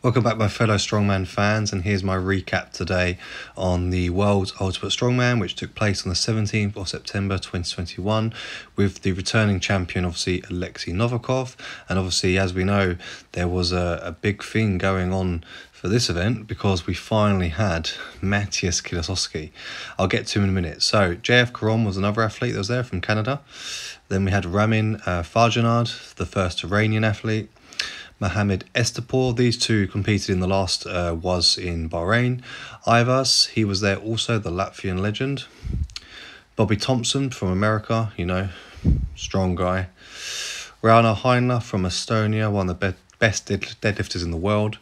Welcome back my fellow Strongman fans, and here's my recap today on the World's Ultimate Strongman, which took place on the 17th of September 2021 with the returning champion, obviously Oleksii NOVIKOV. And obviously, as we know, there was a big thing going on for this event because we finally had Mateusz Kieliszkowski. I'll get to him in a minute. So JF Caron was another athlete that was there from Canada. Then we had Ramin Farjanad, the first Iranian athlete. Mohamed Estepor, these two competed in the last WUS in Bahrain. Aivars, he was there also, the Latvian legend. Bobby Thompson from America, you know, strong guy. Rauno Heinla from Estonia, one of the best deadlifters in the world.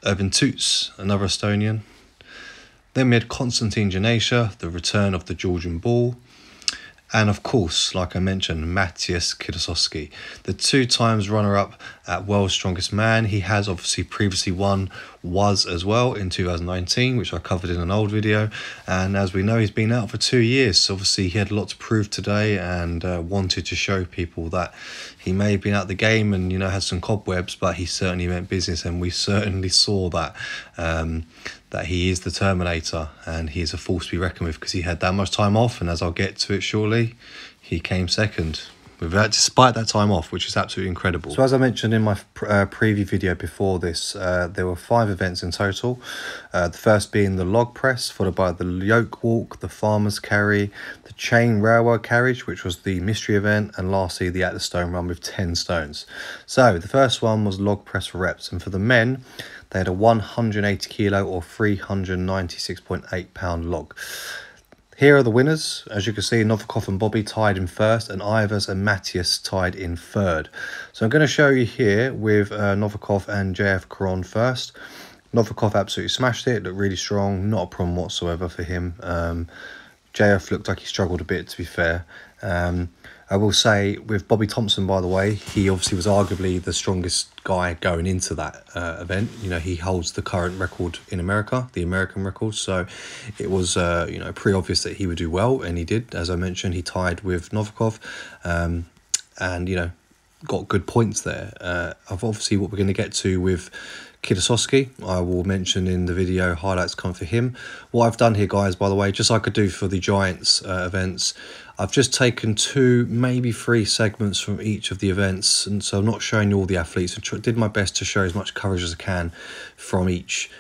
Ervin Toots, another Estonian. Then we had Konstantin Janasha, the return of the Georgian Bull. And of course, like I mentioned, Mateusz Kieliszkowski, the 2 times runner-up at World's Strongest Man. He has obviously previously won WUS as well in 2019, which I covered in an old video. And as we know, he's been out for 2 years. So obviously, he had a lot to prove today and wanted to show people that he may have been out the game and, you know, had some cobwebs, but he certainly meant business. And we certainly saw that that he is the Terminator and he is a force to be reckoned with because he had that much time off, and as I'll get to it shortly, he came second despite that time off, which is absolutely incredible. So as I mentioned in my preview video before this, there were 5 events in total. The first being the log press, followed by the yoke walk, the farmer's carry, the chain railroad carriage, which was the mystery event, and lastly the at the stone run with 10 stones. So the first one was log press for reps, and for the men they had a 180 kilo or 396.8 pound log. Here are the winners. As you can see, Novikov and Bobby tied in first, and Aivars and Mateusz tied in third. So I'm going to show you here with Novikov and JF Caron first. Novikov absolutely smashed it, looked really strong, not a problem whatsoever for him. JF looked like he struggled a bit, to be fair. I will say with Bobby Thompson, by the way, he obviously was arguably the strongest guy going into that event. You know, he holds the current record in America, the American record. So it was, you know, pretty obvious that he would do well, and he did. As I mentioned, he tied with Novikov and, you know, got good points there. Obviously, what we're going to get to with Kieliszkowski, I will mention in the video highlights come for him. What I've done here, guys, by the way, just like I could do for the Giants events, I've just taken 2, maybe 3 segments from each of the events, and so I'm not showing you all the athletes. I did my best to show as much coverage as I can from each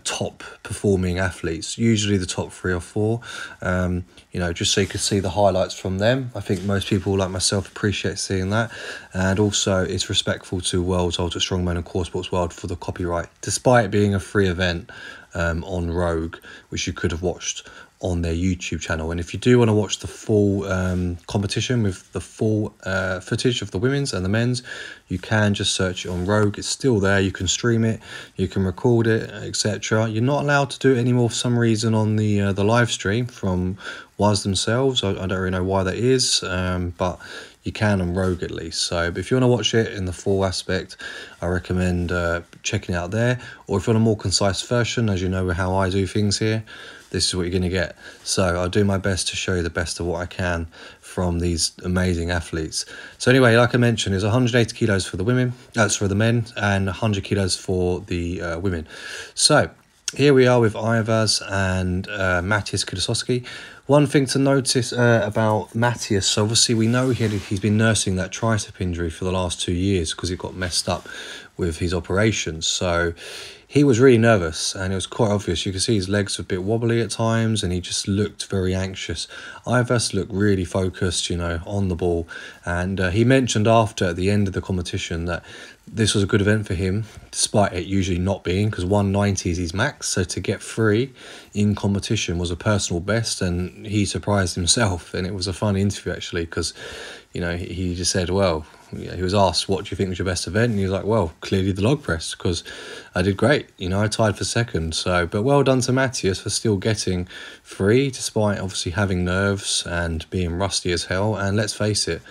top performing athletes, usually the top 3 or 4, you know, just so you could see the highlights from them. I think most people like myself appreciate seeing that, and also it's respectful to World's Ultimate Strongman and Core Sports World for the copyright, despite it being a free event on Rogue, which you could have watched on their YouTube channel. And if you do want to watch the full competition with the full footage of the women's and the men's, you can just search it on Rogue. It's still there. You can stream it, you can record it, etc. You're not allowed to do it anymore for some reason on the live stream from WUS themselves. I don't really know why that is, but you can on Rogue at least. So but if you want to watch it in the full aspect, I recommend checking it out there. Or if you want a more concise version, as you know how I do things here, this is what you're going to get. So I'll do my best to show you the best of what I can from these amazing athletes. So anyway, like I mentioned, it's 180 kilos for the women, that's for the men, and 100 kilos for the women. So here we are with Aivars and Mateusz Kieliszkowski. One thing to notice about Mateusz, obviously we know he's been nursing that tricep injury for the last 2 years because it got messed up with his operations. So he was really nervous, and it was quite obvious. You could see his legs were a bit wobbly at times, and he just looked very anxious. Aivars looked really focused, you know, on the ball. And he mentioned after, at the end of the competition, that this was a good event for him, despite it usually not being, because 190 is his max. So to get 3 in competition was a personal best, and he surprised himself. And it was a fun interview, actually, because, you know, he just said, well, he was asked, what do you think was your best event? And he was like, well, clearly the log press, because I did great. You know, I tied for second. So, but well done to Mateusz for still getting 3, despite obviously having nerves and being rusty as hell. And let's face it,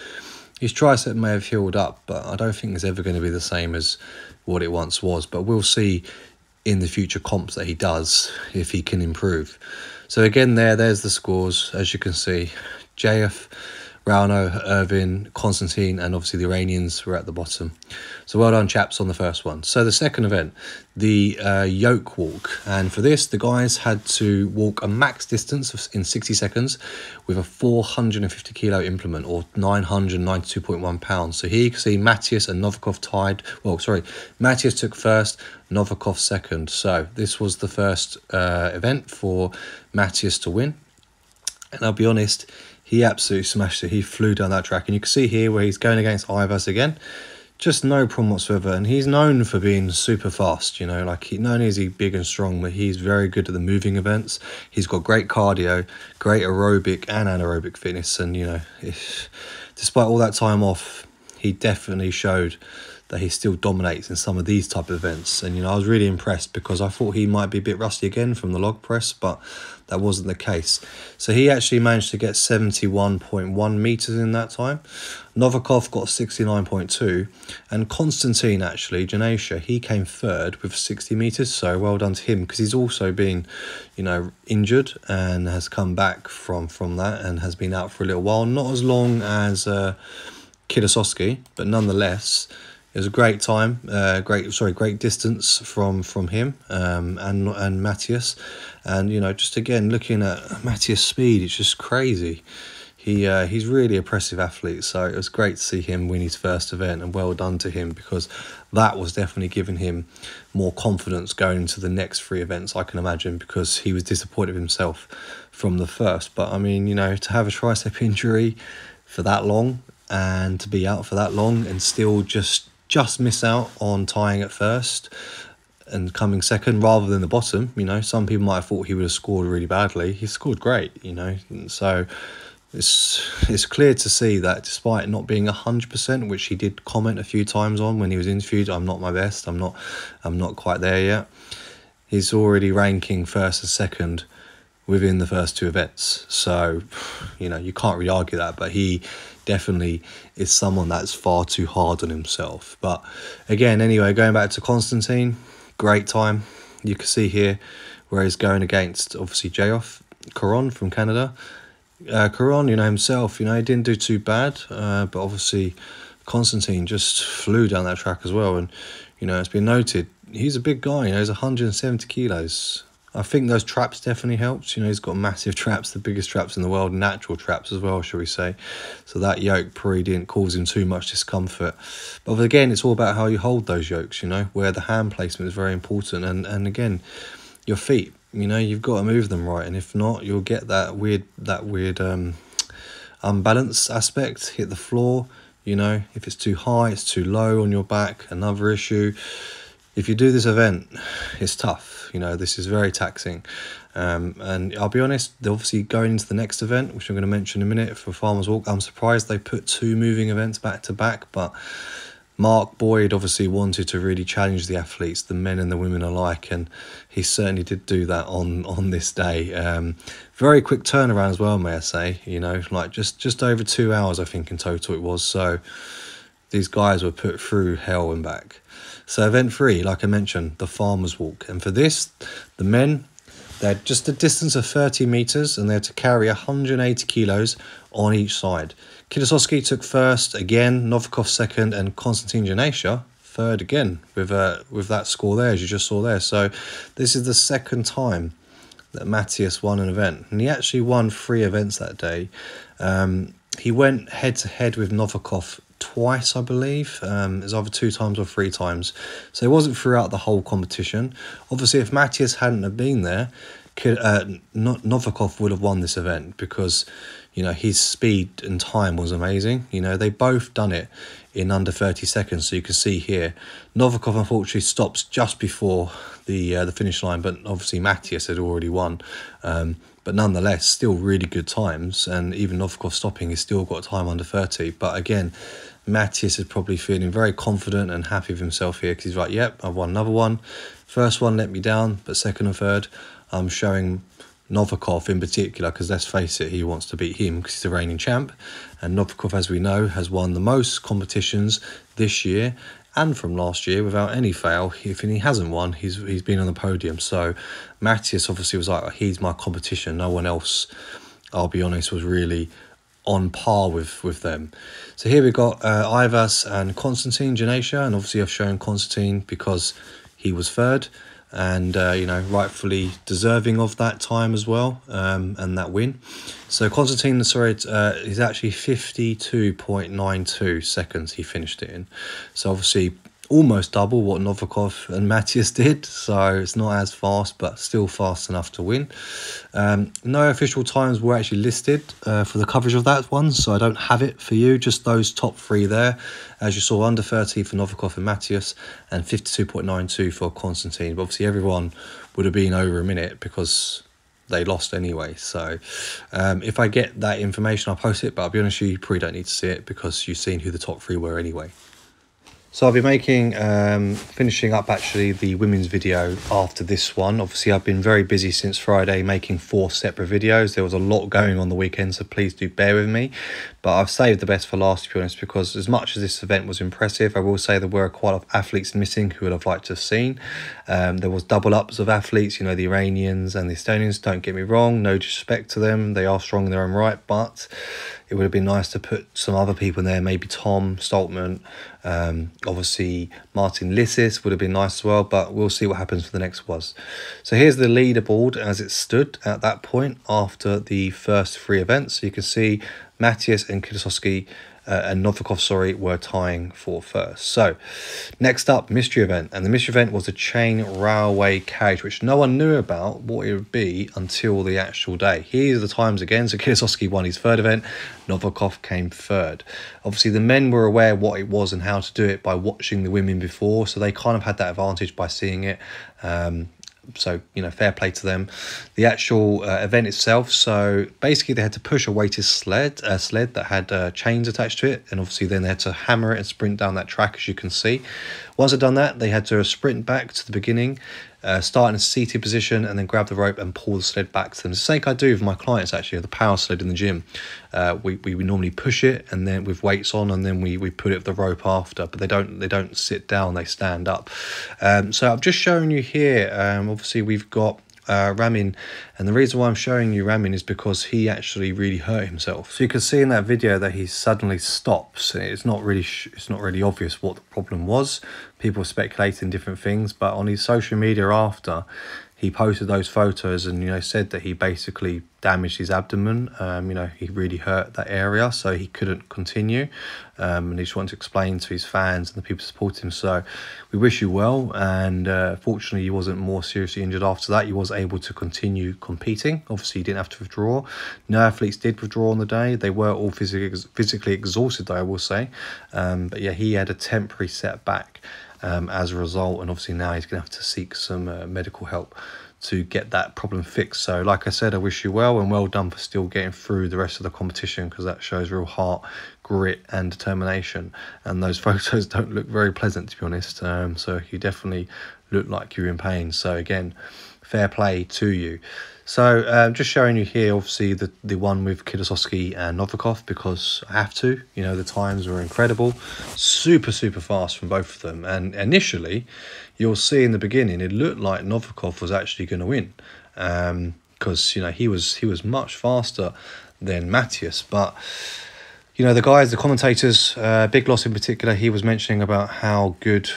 his tricep may have healed up, but I don't think it's ever going to be the same as what it once was. But we'll see in the future comps that he does if he can improve. So again, there's the scores. As you can see, JF Rauno, Irvin, Konstantin, and obviously the Iranians were at the bottom. So well done, chaps, on the first one. So the second event, the yoke walk. And for this, the guys had to walk a max distance in 60 seconds with a 450 kilo implement, or 992.1 pounds. So here you can see Mateusz and Novikov tied. Well, sorry, Mateusz took first, Novikov second. So this was the first event for Mateusz to win. And I'll be honest, he absolutely smashed it. He flew down that track. And you can see here where he's going against Aivars again. Just no problem whatsoever. And he's known for being super fast, you know. Like, not only is he big and strong, but he's very good at the moving events. He's got great cardio, great aerobic and anaerobic fitness. And, you know, despite all that time off, he definitely showed that he still dominates in some of these type of events. And, you know, I was really impressed because I thought he might be a bit rusty again from the log press, but that wasn't the case. So he actually managed to get 71.1 meters in that time. Novikov got 69.2, and Konstantin, actually, Janesha, he came third with 60 meters. So well done to him, because he's also been, you know, injured and has come back from that and has been out for a little while. Not as long as Kieliszowski, but nonetheless, it was a great time, great distance from him and Mateusz. And, you know, just again, looking at Mateusz's speed, it's just crazy. He's really a impressive athlete, so it was great to see him win his first event, and well done to him, because that was definitely giving him more confidence going into the next 3 events, I can imagine, because he was disappointed with himself from the first. But, I mean, you know, to have a tricep injury for that long and to be out for that long and still just miss out on tying at first and coming second rather than the bottom, you know, some people might have thought he would have scored really badly. He scored great, you know, so it's clear to see that despite not being 100%, which he did comment a few times on when he was interviewed, I'm not my best, I'm not quite there yet, he's already ranking first and second within the first 2 events. So, you know, you can't really argue that, but he definitely is someone that's far too hard on himself. But again, anyway, going back to Konstantin, great time. You can see here where he's going against, obviously, Jayoff Caron from Canada. Caron, you know, himself, you know, he didn't do too bad, but obviously Konstantin just flew down that track as well. And, you know, it's been noted, he's a big guy, you know, he's 170 kilos. I think those traps definitely helped. You know, he's got massive traps, the biggest traps in the world, natural traps as well, shall we say. So that yoke probably didn't cause him too much discomfort. But again, it's all about how you hold those yokes, you know, where the hand placement is very important. And again, your feet, you know, you've got to move them right. And if not, you'll get that weird unbalanced aspect, hit the floor. You know, if it's too high, it's too low on your back, another issue. If you do this event, it's tough. You know, this is very taxing. And I'll be honest, obviously going into the next event, which I'm going to mention in a minute, for Farmers Walk, I'm surprised they put 2 moving events back to back. But Mark Boyd obviously wanted to really challenge the athletes, the men and the women alike, and he certainly did do that on this day. Very quick turnaround as well, may I say. You know, like just over 2 hours, I think, in total it was. So these guys were put through hell and back. So event 3, like I mentioned, the Farmers Walk. And for this, the men, they had just a distance of 30 meters and they had to carry 180 kilos on each side. Kieliszowski took first again, Novikov second, and Konstantin Janesha third again with that score there, as you just saw there. So this is the second time that Mateusz won an event. And he actually won 3 events that day. He went head-to-head with Novikov twice, I believe. It was either 2 times or 3 times. So it wasn't throughout the whole competition. Obviously, if Mateusz hadn't have been there, Novikov would have won this event because, you know, his speed and time was amazing. You know, they both done it in under 30 seconds. So you can see here, Novikov unfortunately stops just before the finish line, but obviously Mateusz had already won. But nonetheless, still really good times. And even Novikov stopping, he's still got time under 30. But again, Mateusz is probably feeling very confident and happy with himself here because he's like, yep, I've won another one. First one let me down, but second and third, I'm showing Novikov in particular, because let's face it, he wants to beat him because he's the reigning champ. And Novikov, as we know, has won the most competitions this year and from last year without any fail. If he hasn't won, he's been on the podium. So Mateusz obviously was like, he's my competition. No one else, I'll be honest, was really on par with them. So here we got Aivars and Konstantin Janasha, and obviously I've shown Konstantin because he was third, and you know, rightfully deserving of that time as well, and that win. So Konstantin, sorry, is actually 52.92 seconds he finished it in. So obviously almost double what Novikov and Mateusz did, so it's not as fast, but still fast enough to win. No official times were actually listed for the coverage of that one, so I don't have it for you, just those top three there. As you saw, under 30 for Novikov and Mateusz, and 52.92 for Konstantin. But obviously everyone would have been over a minute because they lost anyway. So if I get that information, I'll post it, but I'll be honest with you, you probably don't need to see it because you've seen who the top three were anyway. So I'll be making, finishing up actually the women's video after this one. Obviously I've been very busy since Friday making 4 separate videos. There was a lot going on the weekend, so please do bear with me. But I've saved the best for last, to be honest, because as much as this event was impressive, I will say there were quite a lot of athletes missing who would have liked to have seen. There was double ups of athletes, you know, the Iranians and the Estonians, don't get me wrong, no disrespect to them. They are strong in their own right, but it would have been nice to put some other people in there, maybe Tom Stoltman, obviously Martin Lissis would have been nice as well, but we'll see what happens for the next WUS. So here's the leaderboard as it stood at that point after the first 3 events. So you can see Mateusz and Kieliszowski and Novikov, sorry, were tying for first. So next up, mystery event, and the mystery event was a chain railway carriage, which no one knew about what it would be until the actual day. Here's the times again. So Kieliszowski won his 3rd event, Novikov came 3rd. Obviously the men were aware what it was and how to do it by watching the women before, so they kind of had that advantage by seeing it. So, you know, fair play to them. The actual event itself, so basically they had to push a weighted sled that had chains attached to it, and obviously then they had to hammer it and sprint down that track, as you can see. Once they'd done that, they had to sprint back to the beginning, start in a seated position, and then grab the rope and pull the sled back to them. It's the same I do with my clients, actually, the power sled in the gym. We normally push it, and then with weights on, and then we put it with the rope after, but they don't sit down, they stand up. So I've just shown you here, obviously we've got Ramin, and the reason why I'm showing you Ramin is because he actually really hurt himself. So you can see in that video that he suddenly stops. It's not really obvious what the problem was. People speculating different things, but on his social media after, he posted those photos and, you know, said that he basically damaged his abdomen. You know, he really hurt that area, so he couldn't continue. And he just wanted to explain to his fans and the people supporting him. So we wish you well. And fortunately, he wasn't more seriously injured after that. He was able to continue competing. Obviously, he didn't have to withdraw. No athletes did withdraw on the day. They were all physically exhausted, though, I will say. But yeah, he had a temporary setback as a result, and obviously now he's going to have to seek some medical help to get that problem fixed. So like I said, I wish you well, and well done for still getting through the rest of the competition, because that shows real heart, grit and determination, and those photos don't look very pleasant, to be honest. So you definitely look like you're in pain, so again, fair play to you. So just showing you here, obviously the one with Kieliszowski and Novikov, because I have to, you know, the times were incredible, super fast from both of them. And initially you'll see in the beginning it looked like Novikov was actually going to win, because, you know, he was much faster than Mateusz. But, you know, the guys, the commentators, Big Loss in particular, he was mentioning about how good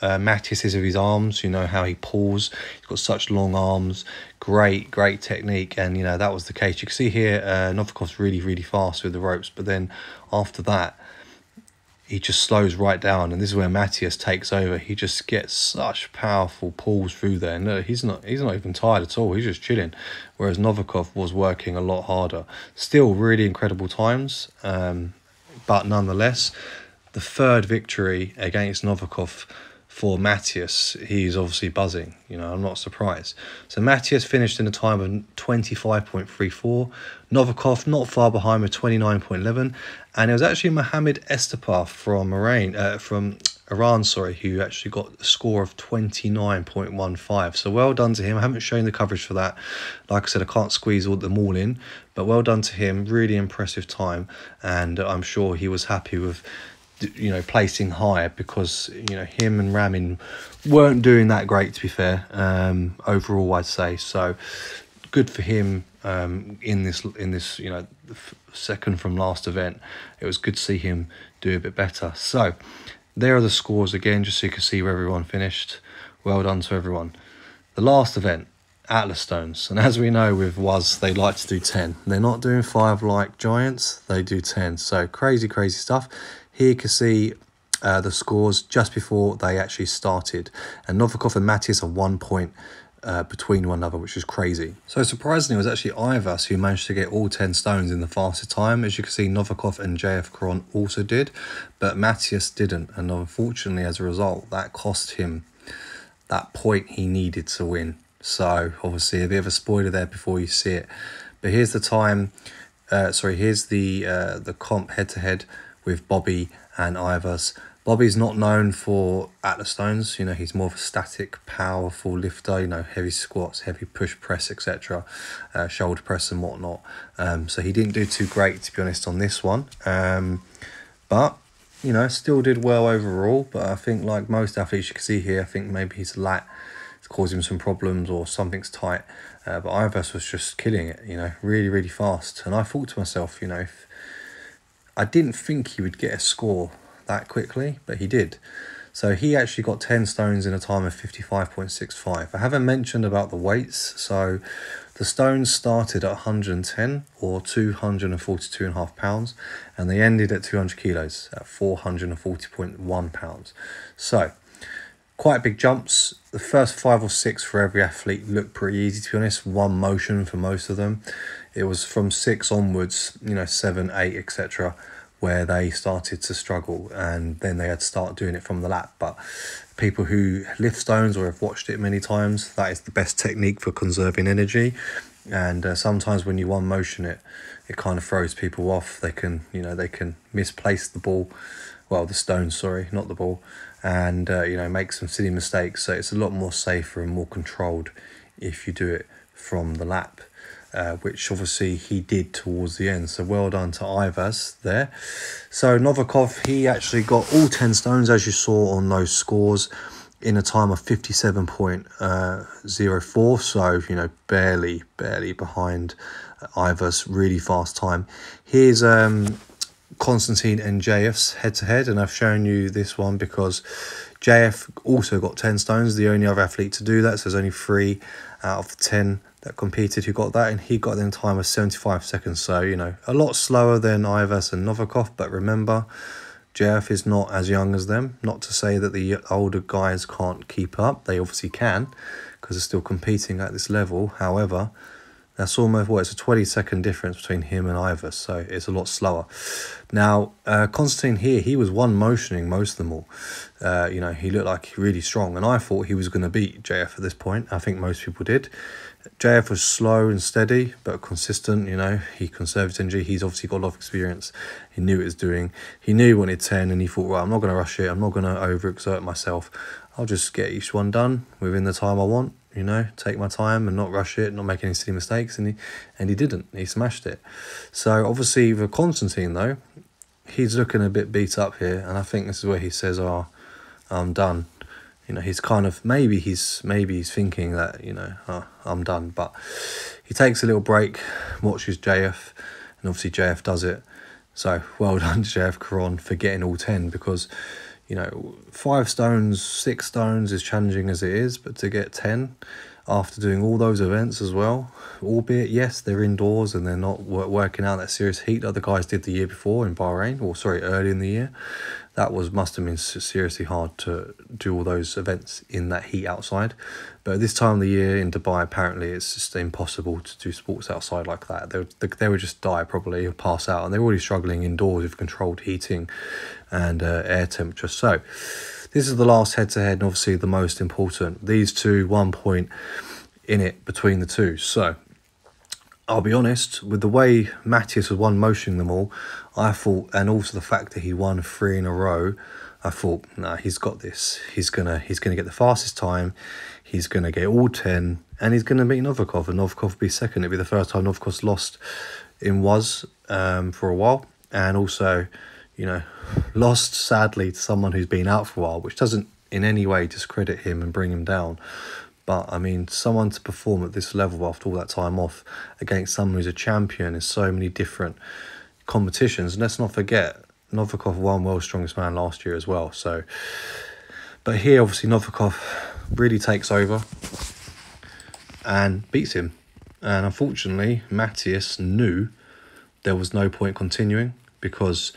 Mateusz is with his arms, you know, how he pulls. He's got such long arms, great technique, and, you know, that was the case. You can see here Novikov's really fast with the ropes, but then after that he just slows right down, and this is where Mateusz takes over. He just gets such powerful pulls through there. No, he's not even tired at all, he's just chilling, whereas Novikov was working a lot harder. Still really incredible times, but nonetheless, the 3rd victory against Novikov for Mateusz, he's obviously buzzing, you know, I'm not surprised. So Mateusz finished in a time of 25.34, Novikov not far behind with 29.11, and it was actually Mohamed Estepar from Iran, who actually got a score of 29.15. So well done to him. I haven't shown the coverage for that. Like I said, I can't squeeze them all in, but well done to him. Really impressive time, and I'm sure he was happy with, you know, placing higher, because, you know, him and Ramin weren't doing that great, to be fair, overall, I'd say. So good for him in this you know, second from last event. It was good to see him do a bit better. So there are the scores again, just so you can see where everyone finished. Well done to everyone. The last event, Atlas Stones, and as we know with WUS, they like to do 10. They're not doing 5 like Giants, they do 10. So crazy stuff. Here you can see the scores just before they actually started, and Novikov and Mateusz are 1 point between one another, which is crazy. So surprisingly, it was actually Aivars who managed to get all 10 stones in the fastest time. As you can see, Novikov and JF Caron also did, but Mateusz didn't, and unfortunately as a result that cost him that point he needed to win. So obviously a bit of a spoiler there before you see it, but here's the time, here's the comp head-to-head with Bobby and Aivars. Bobby's not known for Atlas Stones, you know, he's more of a static, powerful lifter, you know, heavy squats, heavy push press, etc., shoulder press and whatnot. So he didn't do too great, to be honest, on this one. But, you know, still did well overall. But I think, like most athletes you can see here, I think maybe his lat is causing him some problems or something's tight. But Aivars was just killing it, you know, really fast. And I thought to myself, you know, if I didn't think he would get a score that quickly, but he did. So he actually got 10 stones in a time of 55.65. I haven't mentioned about the weights. So the stones started at 110 or 242.5 pounds, and they ended at 200 kilos at 440.1 pounds. So quite big jumps. The first 5 or 6 for every athlete looked pretty easy, to be honest. One motion for most of them. It was from 6 onwards, you know, 7, 8, etc., where they started to struggle, and then they had to start doing it from the lap. But people who lift stones or have watched it many times, that is the best technique for conserving energy. And sometimes when you one motion it kind of throws people off. They can, you know, they can misplace the ball, well, the stone, sorry, not the ball, and you know, make some silly mistakes. So it's a lot more safer and more controlled if you do it from the lap. Which obviously he did towards the end. So well done to Aivars there. So Novikov, he actually got all 10 stones, as you saw on those scores, in a time of 57.04. So, you know, barely behind Aivars. Really fast time. Here's Konstantin and JF's head-to-head, and I've shown you this one because JF also got 10 stones, the only other athlete to do that. So there's only 3 out of 10 that competed who got that, and he got it in a time of 75 seconds. So, you know, a lot slower than Aivars and Novikov, but remember, JF is not as young as them. Not to say that the older guys can't keep up. They obviously can, because they're still competing at this level. However, that's almost, well, it's a 20-second difference between him and Aivars, so it's a lot slower. Now, Konstantin here, he was one motioning most of them all. You know, he looked like really strong, and I thought he was going to beat JF at this point. I think most people did. JF was slow and steady, but consistent, you know. He conserved energy. He's obviously got a lot of experience. He knew what he was doing. He knew he wanted 10, and he thought, well, I'm not going to rush it. I'm not going to overexert myself. I'll just get each one done within the time I want, you know, take my time and not rush it, not make any silly mistakes. And he didn't. He smashed it. So obviously with Konstantin, though, he's looking a bit beat up here, and I think this is where he says, oh, I'm done. You know, he's kind of, maybe he's thinking that, you know, oh, I'm done. But he takes a little break, watches JF, and obviously JF does it. So well done to JF Caron for getting all 10, because, you know, 5 stones, 6 stones is challenging as it is, but to get 10 after doing all those events as well, albeit, yes, they're indoors and they're not working out that serious heat like the guys did the year before in Bahrain, or sorry, early in the year. That must have been seriously hard to do all those events in that heat outside. But at this time of the year in Dubai, apparently it's just impossible to do sports outside like that. They would just die probably or pass out, and they're already struggling indoors with controlled heating and air temperature. So this is the last head-to-head, and obviously the most important. These two, 1 point in it between the two. So I'll be honest, with the way Mateusz was one motioning them all, I thought, and also the fact that he won 3 in a row, I thought, nah, he's got this. He's gonna get the fastest time. He's gonna get all 10, and he's gonna beat Novikov, and Novikov will be second. It'll be the first time Novikov's lost in WUS for a while, and also, you know, lost sadly to someone who's been out for a while, which doesn't in any way discredit him and bring him down. But I mean, someone to perform at this level after all that time off against someone who's a champion in so many different competitions. And let's not forget, Novikov won World's Strongest Man last year as well. So, but here obviously Novikov really takes over and beats him. And unfortunately, Mateusz knew there was no point continuing because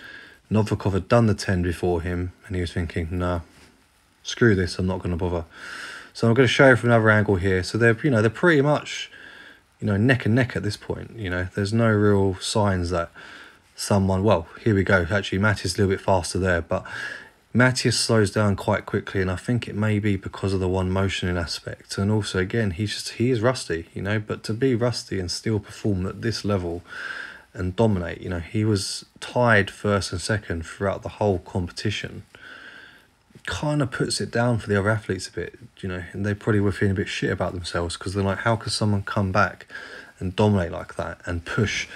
Novikov had done the 10 before him, and he was thinking, nah, screw this, I'm not going to bother. So I'm going to show you from another angle here. So they're pretty much, neck and neck at this point. There's no real signs that someone, well, here we go. Actually, Mateusz is a little bit faster there, but Mateusz slows down quite quickly, and I think it may be because of the one motioning aspect. And also, again, he is rusty, but to be rusty and still perform at this level and dominate, he was tied first and second throughout the whole competition. Kind of puts it down for the other athletes a bit, and they probably were feeling a bit shit about themselves because they're like, how could someone come back and dominate like that and push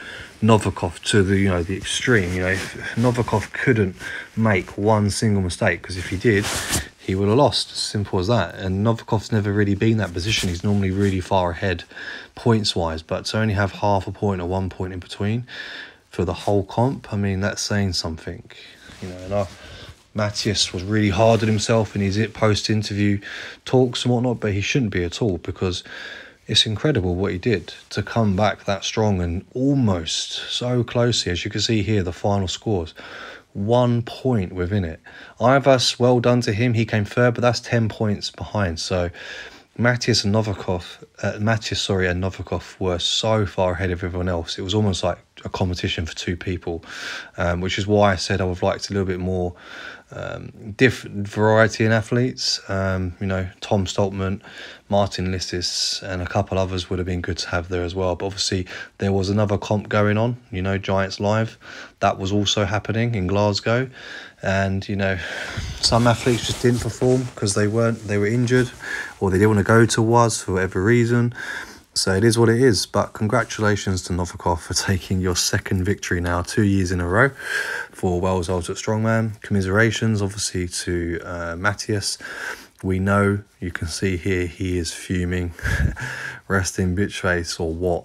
Novikov to the the extreme? Novikov couldn't make one single mistake, because if he did, he would have lost. Simple as that. And Novikov's never really been in that position. He's normally really far ahead points wise, but to only have half a point or 1 point in between for the whole comp, I mean, that's saying something. And Mateusz was really hard on himself in his post-interview talks and whatnot, but he shouldn't be at all, because it's incredible what he did to come back that strong and almost so closely. As you can see here, the final scores, 1 point within it. Aivars, well done to him. He came third, but that's 10 points behind. So Mateusz and Novikov were so far ahead of everyone else. It was almost like a competition for two people, which is why I said I would have liked a little bit more different variety in athletes. Tom Stoltman, Martin Listis, and a couple others would have been good to have there as well. But obviously there was another comp going on, Giants Live, that was also happening in Glasgow, and some athletes just didn't perform because they were injured, or they didn't want to go to WUS for whatever reason. So it is what it is. But congratulations to Novikov for taking your second victory now, 2 years in a row for World's Ultimate Strongman. Commiserations, obviously, to Mateusz. We know, you can see here, he is fuming, resting bitch face or what.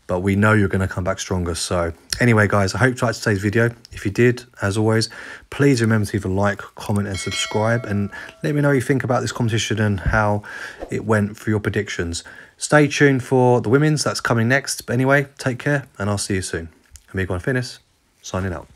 But we know you're going to come back stronger. So anyway, guys, I hope you liked today's video. If you did, as always, please remember to either like, comment and subscribe. And let me know what you think about this competition and how it went for your predictions. Stay tuned for the women's. That's coming next. But anyway, take care and I'll see you soon. Amigo and Finis, signing out.